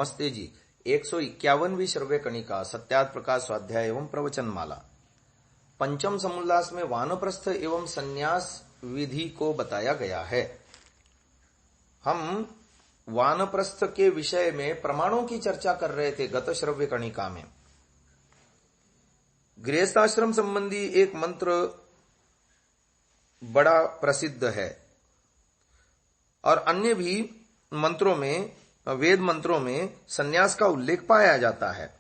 नमस्ते जी। 151वीं श्रव्य कणिका सत्यार्थ प्रकाश स्वाध्याय एवं प्रवचन माला। पंचम समुल्लास में वानप्रस्थ एवं संन्यास विधि को बताया गया है। हम वानप्रस्थ के विषय में प्रमाणों की चर्चा कर रहे थे गत श्रव्य कणिका में। गृहस्थाश्रम संबंधी एक मंत्र बड़ा प्रसिद्ध है और अन्य भी मंत्रों में, वेद मंत्रों में संन्यास का उल्लेख पाया जाता है।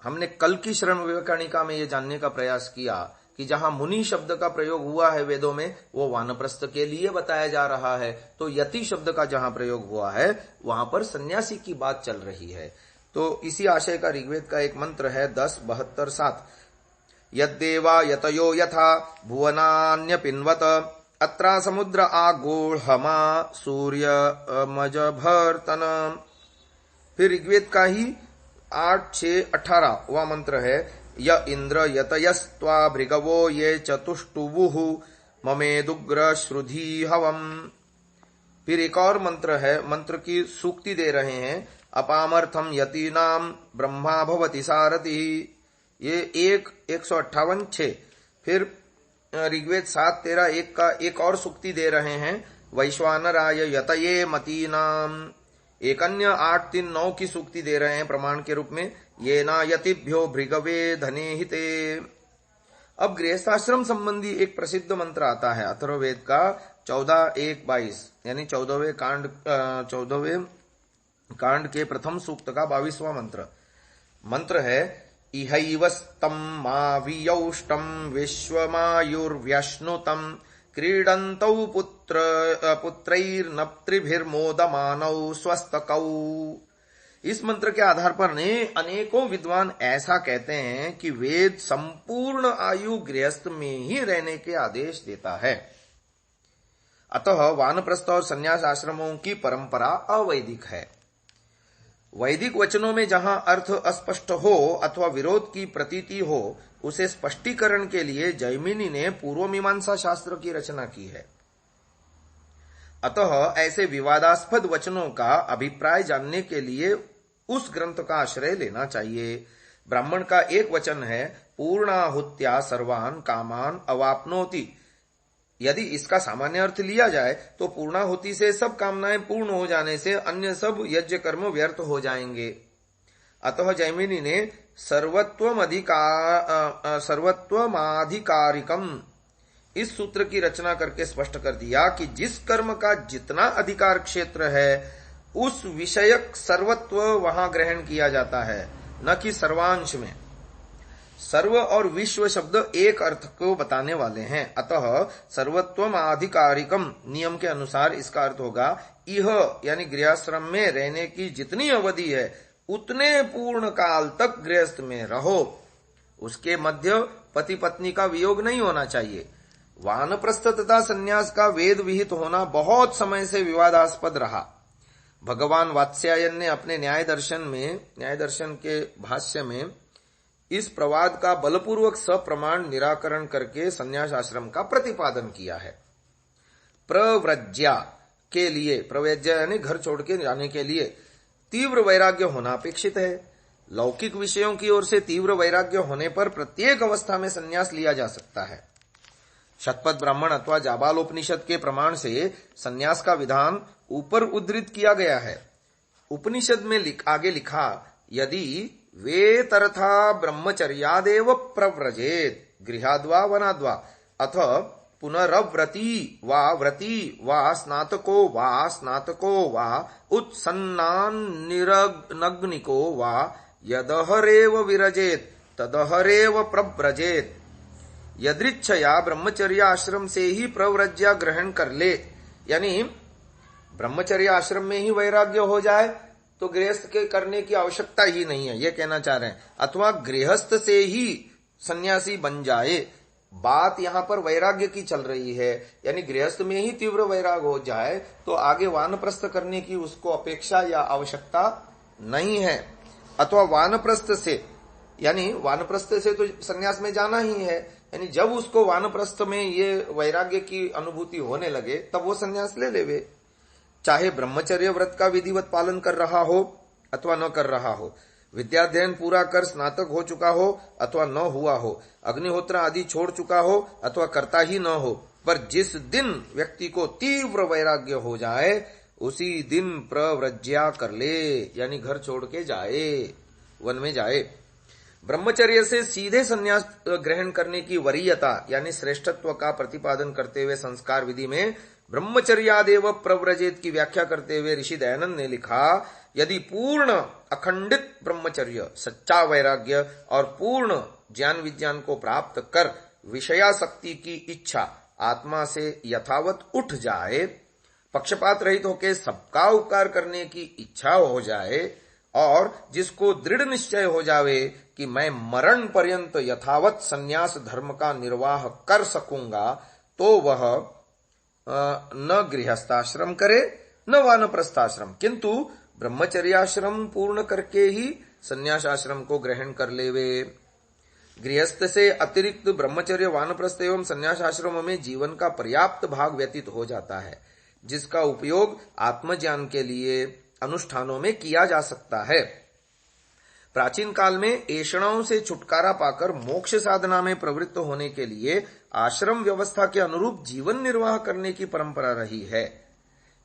हमने कल की श्रव्य कणिका में यह जानने का प्रयास किया कि जहां मुनि शब्द का प्रयोग हुआ है वेदों में, वो वानप्रस्थ के लिए बताया जा रहा है। तो यति शब्द का जहां प्रयोग हुआ है वहां पर सन्यासी की बात चल रही है। तो इसी आशय का ऋग्वेद का एक मंत्र है 10:72-7। यद्देवा यतयो यथा भुवनान्य पिन्वत अत्रा समुद्र आगोढ़मा सूर्य मजभर्तन। फिर ऋग्वेद का ही 8:6-18वां मंत्र है य इंद्र यतयस्त्वा भृगवो ये चतुष्टुवुः ममेदुग्र श्रुधि हवम। फिर एक और मंत्र है, मंत्र की सूक्ति दे रहे हैं, अपामर्थम यतीनाम ब्रह्मा भवति सारथि। ये 158:6। फिर ऋग्वेद 7:13-1 का एक और सूक्ति दे रहे हैं, वैश्वानराय यतये मतीनाम। एक अन्य 8:3-9 की सूक्ति दे रहे हैं प्रमाण के रूप में, ये ना यतिभ्यो भृगवे धने हिते। अब गृहस्थाश्रम संबंधी एक प्रसिद्ध मंत्र आता है अथर्ववेद का 14:1-22, यानी 14वें कांड के प्रथम सूक्त का 22वां मंत्र है इहैवस्तम मावियौष्टम विश्वमायुर्व्यश्नुतम क्रीडन्तौ पुत्रैर्नप्त्रिभिर्मोदमानौ स्वस्तकौ। इस मंत्र के आधार पर अनेकों विद्वान ऐसा कहते हैं कि वेद संपूर्ण आयु गृहस्थ में ही रहने के आदेश देता है। अतः वानप्रस्थ और संन्यास आश्रमों की परंपरा अवैदिक है। वैदिक वचनों में जहां अर्थ अस्पष्ट हो अथवा विरोध की प्रतीति हो, उसे स्पष्टीकरण के लिए जैमिनी ने पूर्व मीमांसा शास्त्र की रचना की है। अतः ऐसे विवादास्पद वचनों का अभिप्राय जानने के लिए उस ग्रंथ का आश्रय लेना चाहिए। ब्राह्मण का एक वचन है, पूर्णाहुत्या सर्वान कामान अवाप्नोति। यदि इसका सामान्य अर्थ लिया जाए तो पूर्णाहुति से सब कामनाएं पूर्ण हो जाने से अन्य सब यज्ञ कर्म व्यर्थ हो जाएंगे। अतः जैमिनी ने सर्वत्वमाधिकारिकम इस सूत्र की रचना करके स्पष्ट कर दिया कि जिस कर्म का जितना अधिकार क्षेत्र है उस विषयक सर्वत्व वहां ग्रहण किया जाता है, न कि सर्वांश में। सर्व और विश्व शब्द एक अर्थ को बताने वाले हैं। अतः सर्वत्वम आधिकारिकम नियम के अनुसार इसका अर्थ होगा इह यानी गृहस्थाश्रम में रहने की जितनी अवधि है उतने पूर्ण काल तक गृहस्थ में रहो। उसके मध्य पति पत्नी का वियोग नहीं होना चाहिए। वानप्रस्थ तथा संन्यास का वेद विहित होना बहुत समय से विवादास्पद रहा। भगवान वात्स्यायन ने अपने न्याय दर्शन के भाष्य में इस प्रवाद का बलपूर्वक सप्रमाण निराकरण करके संन्यास आश्रम का प्रतिपादन किया है। प्रव्रज्या के लिए, प्रव्रज्या यानी घर छोड़ के जाने के लिए तीव्र वैराग्य होना अपेक्षित है। लौकिक विषयों की ओर से तीव्र वैराग्य होने पर प्रत्येक अवस्था में संन्यास लिया जा सकता है। शतपथ ब्राह्मण अथवा जाबालोपनिषद के प्रमाण से संन्यास का विधान ऊपर उद्धृत किया गया है। उपनिषद में आगे लिखा, यदि वेतरथा ब्रह्मचर्यादेव प्रव्रजेत गृहाद्वा वनाद्वा अथ पुनरव्रती वा स्नातको वा उत्सन्नान्निरग्निको वा यदहरेव विरजेत तदहरेव प्रव्रजेत। यदृच्छया ब्रह्मचर्य आश्रम से ही प्रव्रज्या ग्रहण कर ले, यानी ब्रह्मचर्य आश्रम में ही वैराग्य हो जाए तो गृहस्थ के करने की आवश्यकता ही नहीं है, यह कहना चाह रहे हैं। अथवा गृहस्थ से ही सन्यासी बन जाए। बात यहां पर वैराग्य की चल रही है, यानी गृहस्थ में ही तीव्र वैराग हो जाए तो आगे वानप्रस्थ करने की उसको अपेक्षा या आवश्यकता नहीं है। अथवा वानप्रस्थ से, यानी वानप्रस्थ से तो सन्यास में जाना ही है, यानी जब उसको वानप्रस्थ में ये वैराग्य की अनुभूति होने लगे तब वो सन्यास ले लेवे। चाहे ब्रह्मचर्य व्रत का विधिवत पालन कर रहा हो अथवा न कर रहा हो, विद्याध्ययन पूरा कर स्नातक हो चुका हो अथवा न हुआ हो, अग्निहोत्र आदि छोड़ चुका हो अथवा करता ही न हो, पर जिस दिन व्यक्ति को तीव्र वैराग्य हो जाए उसी दिन प्रव्रज्या कर ले, यानी घर छोड़ के जाए, वन में जाए। ब्रह्मचर्य से सीधे संन्यास ग्रहण करने की वरीयता यानी श्रेष्ठत्व का प्रतिपादन करते हुए संस्कार विधि में ब्रह्मचर्यादेव प्रव्रजेत की व्याख्या करते हुए ऋषि दयानंद ने लिखा, यदि पूर्ण अखंडित ब्रह्मचर्य, सच्चा वैराग्य और पूर्ण ज्ञान विज्ञान को प्राप्त कर विषयासक्ति की इच्छा आत्मा से यथावत उठ जाए, पक्षपात रहित होकर सबका उपकार करने की इच्छा हो जाए और जिसको दृढ़ निश्चय हो जावे कि मैं मरण पर्यंत यथावत संन्यास धर्म का निर्वाह कर सकूंगा, तो वह न गृहस्थाश्रम करे न वानप्रस्थाश्रम, किंतु ब्रह्मचर्याश्रम पूर्ण करके ही संन्यास आश्रम को ग्रहण कर लेवे। गृहस्थ से अतिरिक्त ब्रह्मचर्य, वानप्रस्थ एवं संन्यास आश्रम में जीवन का पर्याप्त भाग व्यतीत हो जाता है, जिसका उपयोग आत्मज्ञान के लिए अनुष्ठानों में किया जा सकता है। प्राचीन काल में ऐषणाओं से छुटकारा पाकर मोक्ष साधना में प्रवृत्त होने के लिए आश्रम व्यवस्था के अनुरूप जीवन निर्वाह करने की परंपरा रही है।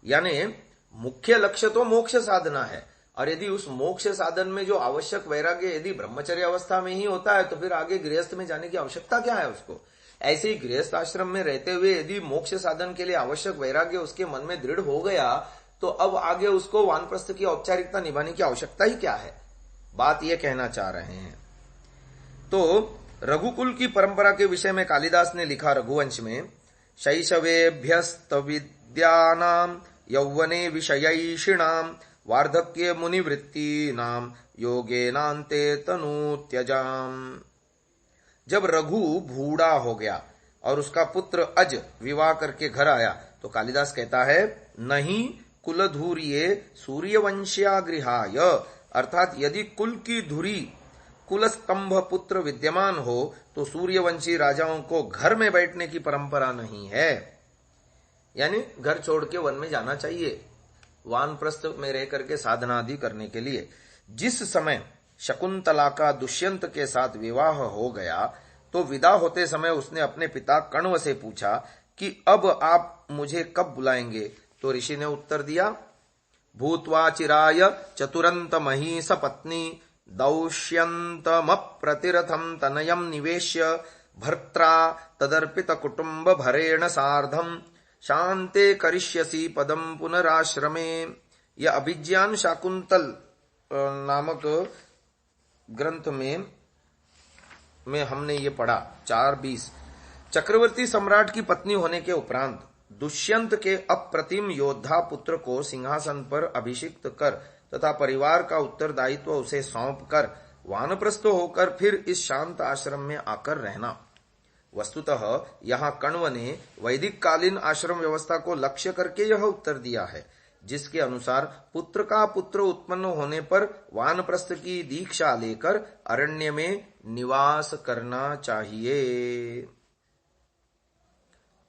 यानी मुख्य लक्ष्य तो मोक्ष साधना है, और यदि उस मोक्ष साधन में जो आवश्यक वैराग्य यदि ब्रह्मचर्य अवस्था में ही होता है तो फिर आगे गृहस्थ में जाने की आवश्यकता क्या है उसको। ऐसे ही गृहस्थ आश्रम में रहते हुए यदि मोक्ष साधन के लिए आवश्यक वैराग्य उसके मन में दृढ़ हो गया तो अब आगे उसको वानप्रस्थ की औपचारिकता निभाने की आवश्यकता ही क्या है, बात यह कहना चाह रहे हैं। तो रघुकुल की परंपरा के विषय में कालिदास ने लिखा रघुवंश में, शैशवेभ्यस्त विद्यानाम यौवने विषयैषिणाम वार्धक्ये मुनिवृत्तीनाम योगेनान्ते तनु त्यजाम। जब रघु बूढ़ा हो गया और उसका पुत्र अज विवाह करके घर आया तो कालिदास कहता है, नहीं कुलधूर्ये सूर्यवंश्यागृहाय, अर्थात यदि कुल की धुरी कुल स्तंभ पुत्र विद्यमान हो तो सूर्यवंशी राजाओं को घर में बैठने की परंपरा नहीं है, यानी घर छोड़ के वन में जाना चाहिए वानप्रस्थ में रह करके साधना आदि करने के लिए। जिस समय शकुंतला का दुष्यंत के साथ विवाह हो गया तो विदा होते समय उसने अपने पिता कण्व से पूछा कि अब आप मुझे कब बुलाएंगे, तो ऋषि ने उत्तर दिया, भूत्वा चिराय चतुरंत महीस पत्नी दौष्यंतमप्रतिरथम तनयम निवेश्य भर्त्रा तदर्पित कुटुंब भरेण सार्धम शांते करिष्यसि पदम पुनराश्रमे। यह अभिज्ञान शाकुंतल नामक ग्रंथ में हमने ये पढ़ा 4:20। चक्रवर्ती सम्राट की पत्नी होने के उपरांत दुष्यंत के अप्रतिम योद्धा पुत्र को सिंहासन पर अभिषिक्त कर तथा परिवार का उत्तरदायित्व उसे सौंप कर वानप्रस्थ होकर फिर इस शांत आश्रम में आकर रहना। वस्तुतः यहाँ कण्व ने वैदिक कालीन आश्रम व्यवस्था को लक्ष्य करके यह उत्तर दिया है, जिसके अनुसार पुत्र का पुत्र उत्पन्न होने पर वानप्रस्थ की दीक्षा लेकर अरण्य में निवास करना चाहिए।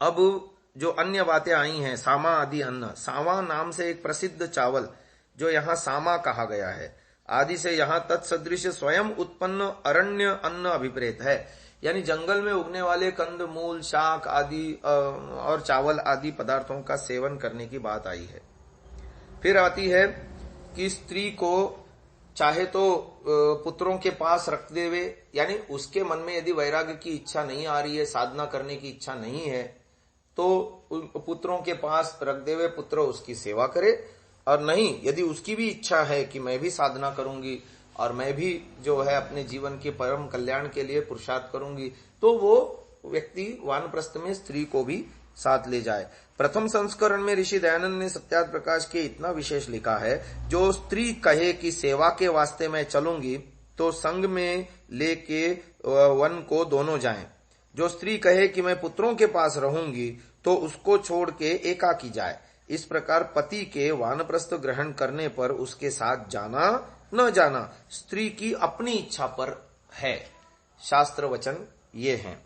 अब जो अन्य बातें आई हैं, सामा आदि अन्न, सावा नाम से एक प्रसिद्ध चावल जो यहाँ सामा कहा गया है, आदि से यहाँ तत्सदृश स्वयं उत्पन्न अरण्य अन्न अभिप्रेत है, यानी जंगल में उगने वाले कंद मूल शाक आदि और चावल आदि पदार्थों का सेवन करने की बात आई है। फिर आती है कि स्त्री को चाहे तो पुत्रों के पास रख देवे, यानी उसके मन में यदि वैराग्य की इच्छा नहीं आ रही है, साधना करने की इच्छा नहीं है, तो पुत्रों के पास रख देवे, पुत्र उसकी सेवा करे, और नहीं यदि उसकी भी इच्छा है कि मैं भी साधना करूंगी और मैं भी जो है अपने जीवन के परम कल्याण के लिए पुरुषार्थ करूंगी, तो वो व्यक्ति वानप्रस्थ में स्त्री को भी साथ ले जाए। प्रथम संस्करण में ऋषि दयानंद ने सत्यार्थ प्रकाश के इतना विशेष लिखा है, जो स्त्री कहे कि सेवा के वास्ते मैं चलूंगी तो संग में लेके वन को दोनों जाएं। जो स्त्री कहे कि मैं पुत्रों के पास रहूंगी तो उसको छोड़ के एकाकी जाए। इस प्रकार पति के वानप्रस्थ ग्रहण करने पर उसके साथ जाना न जाना स्त्री की अपनी इच्छा पर है। शास्त्र वचन ये हैं।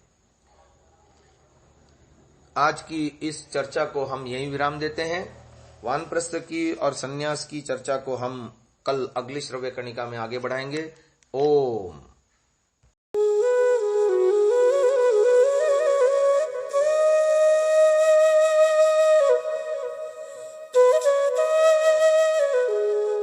आज की इस चर्चा को हम यहीं विराम देते हैं। वानप्रस्थ की और सन्यास की चर्चा को हम कल अगली श्रव्य कणिका में आगे बढ़ाएंगे। ओम।